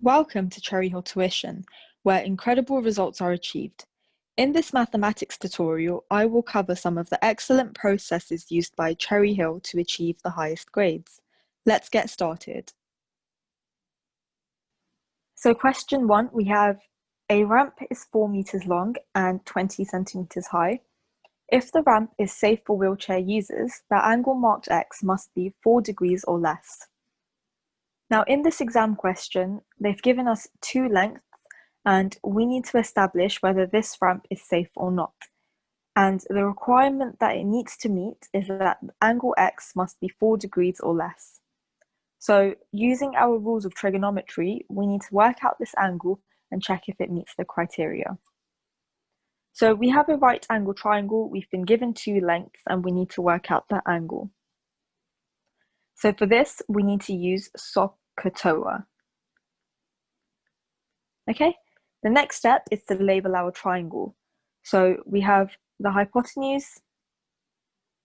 Welcome to Cherry Hill Tuition, where incredible results are achieved. In this mathematics tutorial, I will cover some of the excellent processes used by Cherry Hill to achieve the highest grades. Let's get started. So question 1, we have a ramp is 4 meters long and 20 centimeters high. If the ramp is safe for wheelchair users, the angle marked X must be 4 degrees or less. Now, in this exam question, they've given us two lengths and we need to establish whether this ramp is safe or not. And the requirement that it needs to meet is that angle X must be 4 degrees or less. So using our rules of trigonometry, we need to work out this angle and check if it meets the criteria. So we have a right angle triangle, we've been given two lengths and we need to work out that angle. So for this, we need to use SOHCAHTOA. Okay, the next step is to label our triangle. So we have the hypotenuse,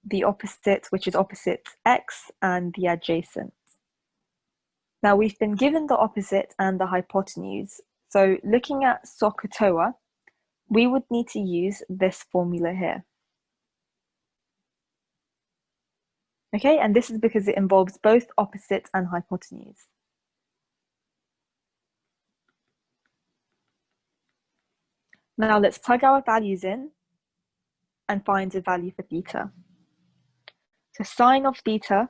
the opposite, which is opposite X, and the adjacent. Now we've been given the opposite and the hypotenuse. So looking at SOHCAHTOA, we would need to use this formula here. Okay, and this is because it involves both opposite and hypotenuse. Now let's plug our values in and find a value for theta. So sine of theta,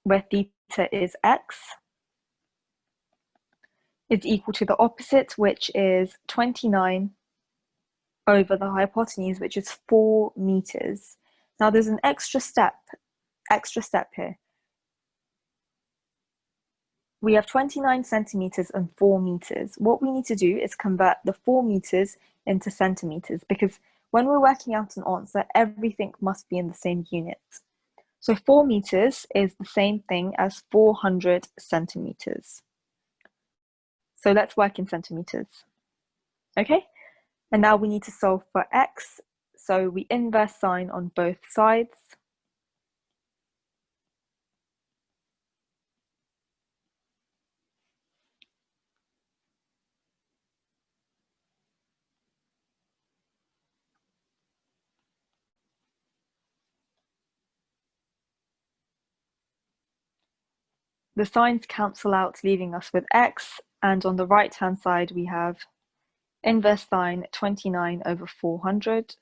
where theta is x, is equal to the opposite, which is 29 over the hypotenuse, which is 4 meters. Now there's an extra step here. We have 29 centimeters and 4 meters. What we need to do is convert the 4 meters into centimeters, because when we're working out an answer, everything must be in the same unit. So 4 meters is the same thing as 400 centimeters. So let's work in centimeters. Okay, and now we need to solve for x. So we inverse sine on both sides. The signs cancel out, leaving us with x, and on the right-hand side we have inverse sine 29 over 400.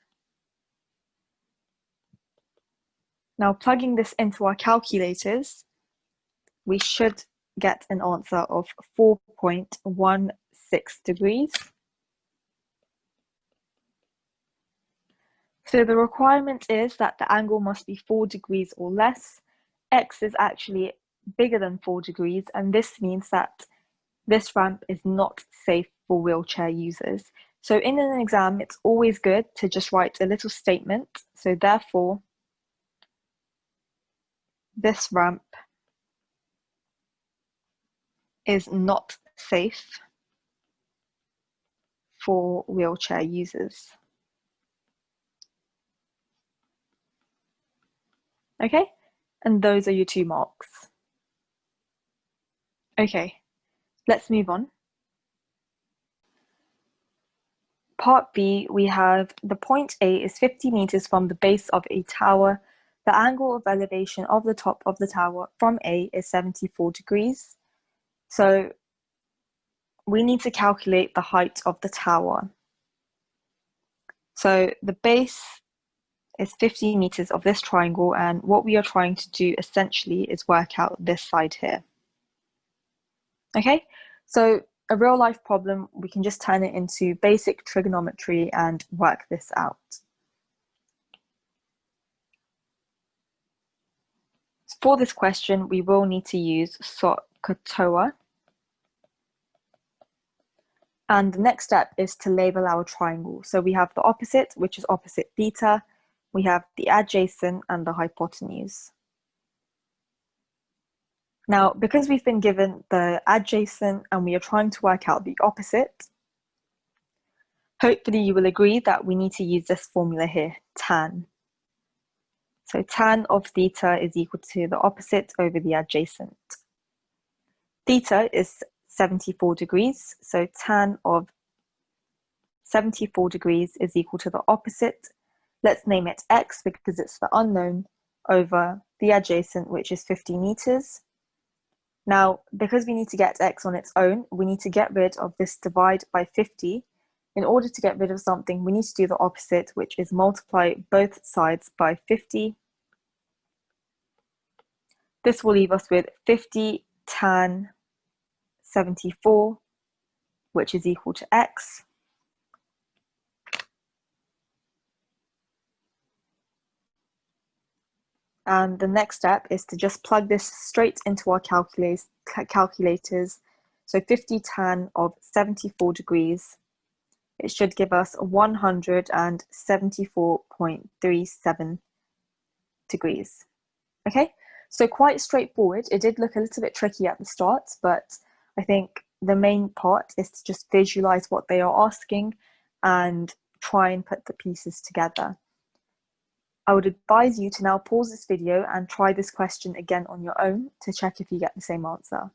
Now plugging this into our calculators, we should get an answer of 4.16 degrees. So the requirement is that the angle must be 4 degrees or less. X is actually bigger than 4 degrees, and this means that this ramp is not safe for wheelchair users. So in an exam, it's always good to just write a little statement. So therefore, this ramp is not safe for wheelchair users. Okay, and those are your 2 marks. Okay, let's move on. Part B, we have the point A is 50 meters from the base of a tower. The angle of elevation of the top of the tower from A is 74 degrees. So we need to calculate the height of the tower. So the base is 50 meters of this triangle, and what we are trying to do essentially is work out this side here. Okay, so a real life problem, we can just turn it into basic trigonometry and work this out. For this question, we will need to use SOHCAHTOA. And the next step is to label our triangle. So we have the opposite, which is opposite theta. We have the adjacent and the hypotenuse. Now, because we've been given the adjacent and we are trying to work out the opposite, hopefully you will agree that we need to use this formula here, tan. So tan of theta is equal to the opposite over the adjacent. Theta is 74 degrees, so tan of 74 degrees is equal to the opposite. Let's name it x because it's the unknown over the adjacent, which is 50 meters. Now, because we need to get x on its own, we need to get rid of this divide by 50. In order to get rid of something, we need to do the opposite, which is multiply both sides by 50. This will leave us with 50 tan 74, which is equal to x. And the next step is to just plug this straight into our calculators. So 50 tan of 74 degrees, it should give us 174.37 degrees. Okay, so quite straightforward. It did look a little bit tricky at the start, but I think the main part is to just visualize what they are asking and try and put the pieces together. I would advise you to now pause this video and try this question again on your own to check if you get the same answer.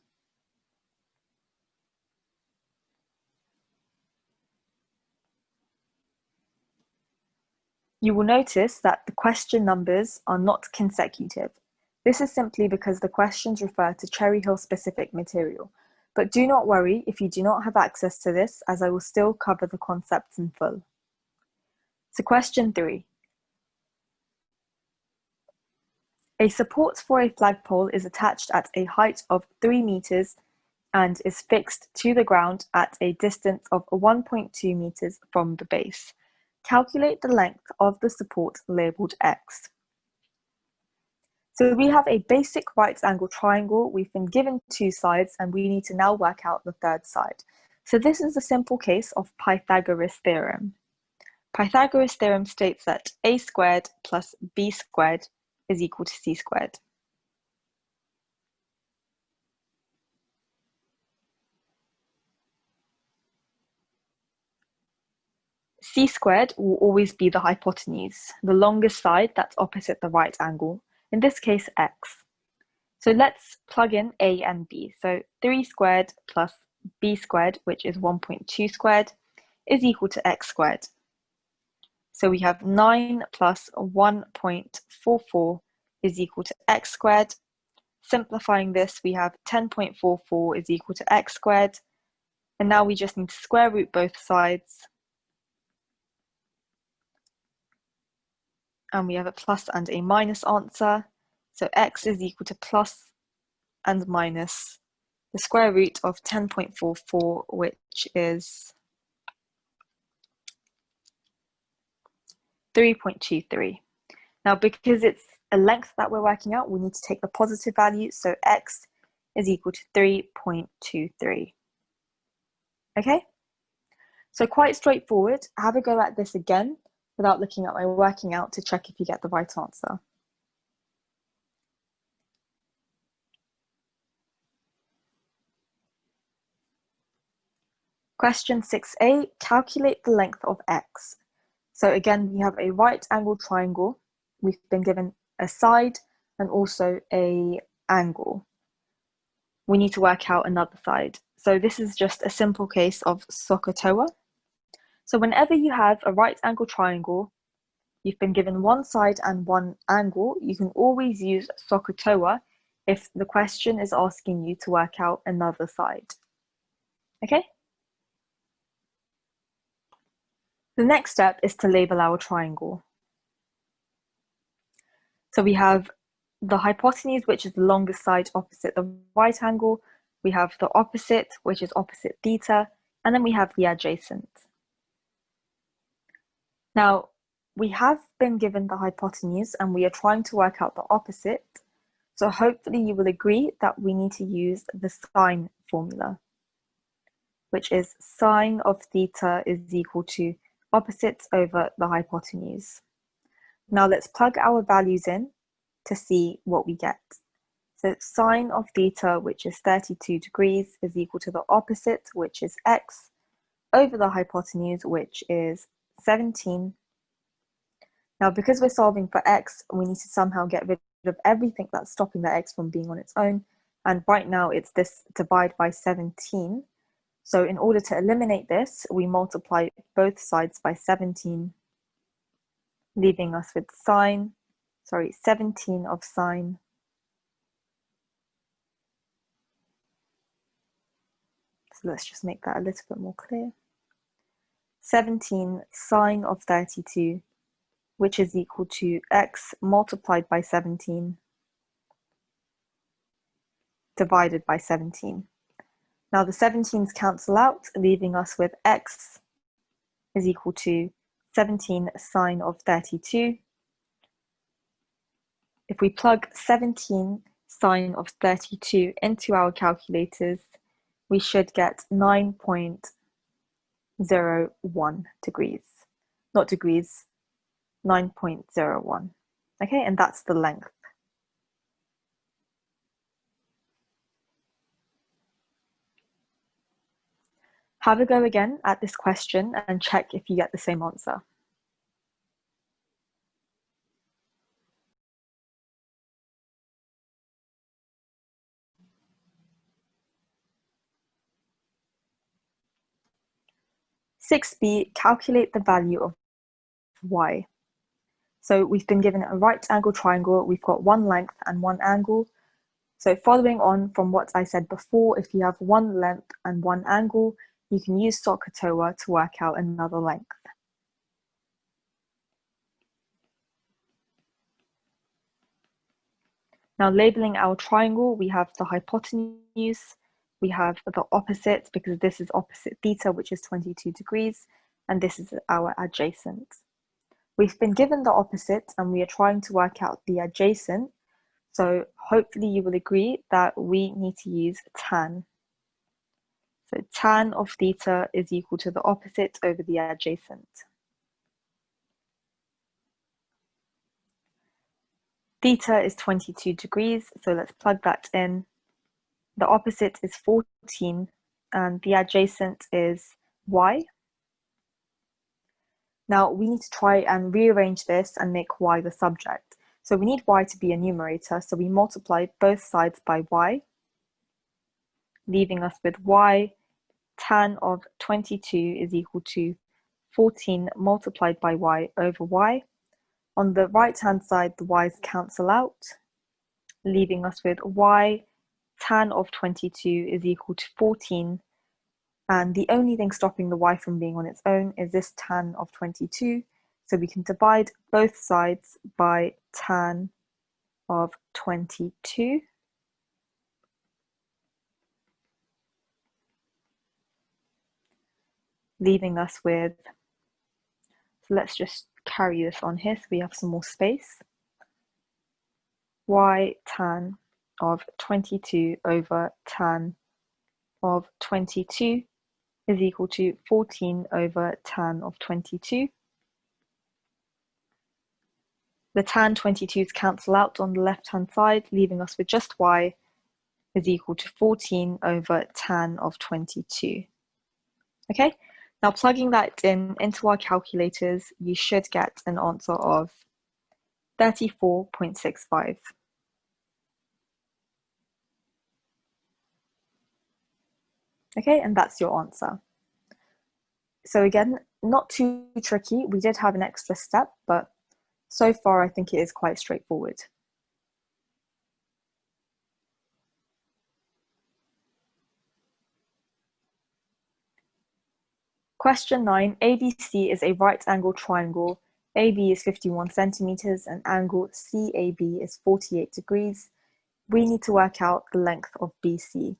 You will notice that the question numbers are not consecutive. This is simply because the questions refer to Cherry Hill specific material. But do not worry if you do not have access to this, as I will still cover the concepts in full. So question 3. A support for a flagpole is attached at a height of 3 meters and is fixed to the ground at a distance of 1.2 meters from the base. Calculate the length of the support labeled X. So we have a basic right angle triangle. We've been given 2 sides and we need to now work out the third side. So this is a simple case of Pythagoras theorem. Pythagoras theorem states that a squared plus b squared is equal to c squared. C squared will always be the hypotenuse, the longest side that's opposite the right angle, in this case x. So let's plug in a and b. So 3 squared plus b squared, which is 1.2 squared, is equal to x squared. So we have 9 plus 1.44 is equal to x squared. Simplifying this, we have 10.44 is equal to x squared. And now we just need to square root both sides. And we have a plus and a minus answer. So x is equal to plus and minus the square root of 10.44, which is 3.23. Now, because it's a length that we're working out, we need to take the positive value. So x is equal to 3.23. Okay? So quite straightforward. Have a go at this again without looking at my working out to check if you get the right answer. Question 6a, calculate the length of x. So again, we have a right angle triangle. We've been given a side and also an angle. We need to work out another side. So this is just a simple case of SOHCAHTOA. So whenever you have a right angle triangle, you've been given one side and one angle, you can always use SOHCAHTOA if the question is asking you to work out another side. Okay? The next step is to label our triangle. So we have the hypotenuse, which is the longest side opposite the right angle. We have the opposite, which is opposite theta, and then we have the adjacent. Now, we have been given the hypotenuse and we are trying to work out the opposite. So hopefully you will agree that we need to use the sine formula, which is sine of theta is equal to opposites over the hypotenuse. Now let's plug our values in to see what we get. So sine of theta, which is 32 degrees, is equal to the opposite, which is x, over the hypotenuse, which is 17. Now, because we're solving for x, we need to somehow get rid of everything that's stopping the x from being on its own. And right now it's this divide by 17. So in order to eliminate this, we multiply both sides by 17, leaving us with 17 of sine. So let's just make that a little bit more clear. 17 sine of 32, which is equal to x multiplied by 17 divided by 17. Now the 17s cancel out, leaving us with x is equal to 17 sine of 32. If we plug 17 sine of 32 into our calculators, we should get 9.01 degrees. Not degrees, 9.01. Okay, and that's the length. Have a go again at this question and check if you get the same answer. (6b), calculate the value of y. So we've been given a right angle triangle, we've got one length and one angle. So following on from what I said before, if you have one length and one angle, you can use SOHCAHTOA to work out another length. Now labeling our triangle, we have the hypotenuse, we have the opposite, because this is opposite theta, which is 22 degrees, and this is our adjacent. We've been given the opposite and we are trying to work out the adjacent. So hopefully you will agree that we need to use tan. So tan of theta is equal to the opposite over the adjacent. Theta is 22 degrees, so let's plug that in. The opposite is 14 and the adjacent is y. Now we need to try and rearrange this and make y the subject. So we need y to be a numerator, so we multiply both sides by y, leaving us with y tan of 22 is equal to 14 multiplied by y over y. On the right hand side, the y's cancel out, leaving us with y tan of 22 is equal to 14. And the only thing stopping the y from being on its own is this tan of 22. So we can divide both sides by tan of 22. Leaving us with, so let's just carry this on here so we have some more space. Y tan of 22 over tan of 22 is equal to 14 over tan of 22. The tan 22's cancel out on the left-hand side, leaving us with just y is equal to 14 over tan of 22. Okay, now plugging that into our calculators, you should get an answer of 34.65. Okay, and that's your answer. So again, not too tricky. We did have an extra step, but so far I think it is quite straightforward. Question 9, ABC is a right angle triangle. AB is 51 centimeters and angle CAB is 48 degrees. We need to work out the length of BC.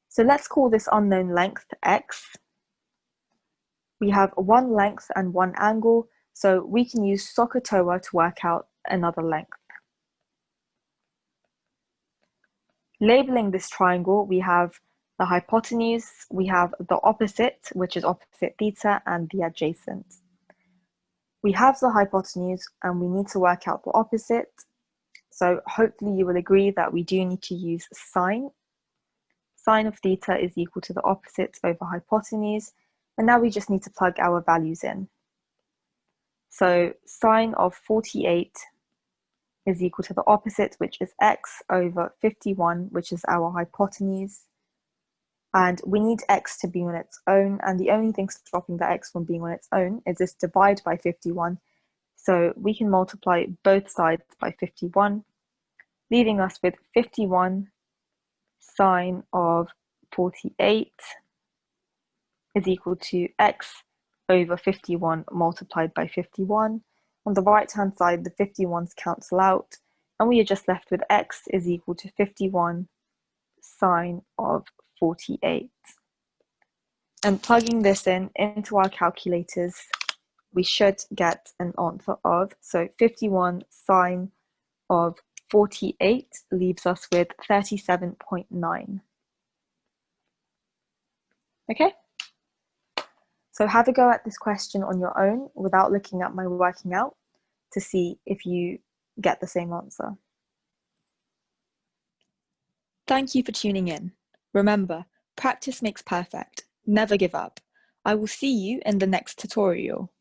So let's call this unknown length x. We have one length and one angle, so we can use SOHCAHTOA to work out another length. Labeling this triangle, we have the hypotenuse, we have the opposite, which is opposite theta, and the adjacent. We have the hypotenuse and we need to work out the opposite. So hopefully you will agree that we do need to use sine. Sine of theta is equal to the opposite over hypotenuse. And now we just need to plug our values in. So sine of 48 is equal to the opposite, which is x over 51, which is our hypotenuse. And we need x to be on its own, and the only thing stopping the x from being on its own is this divide by 51. So we can multiply both sides by 51, leaving us with 51 sine of 48 is equal to x over 51 multiplied by 51. On the right hand side, the 51s cancel out, and we are just left with x is equal to 51 sine of 48. And plugging this into our calculators, we should get an answer of, so 51 sine of 48 leaves us with 37.9. Okay? So have a go at this question on your own without looking at my working out to see if you get the same answer. Thank you for tuning in. Remember, practice makes perfect. Never give up. I will see you in the next tutorial.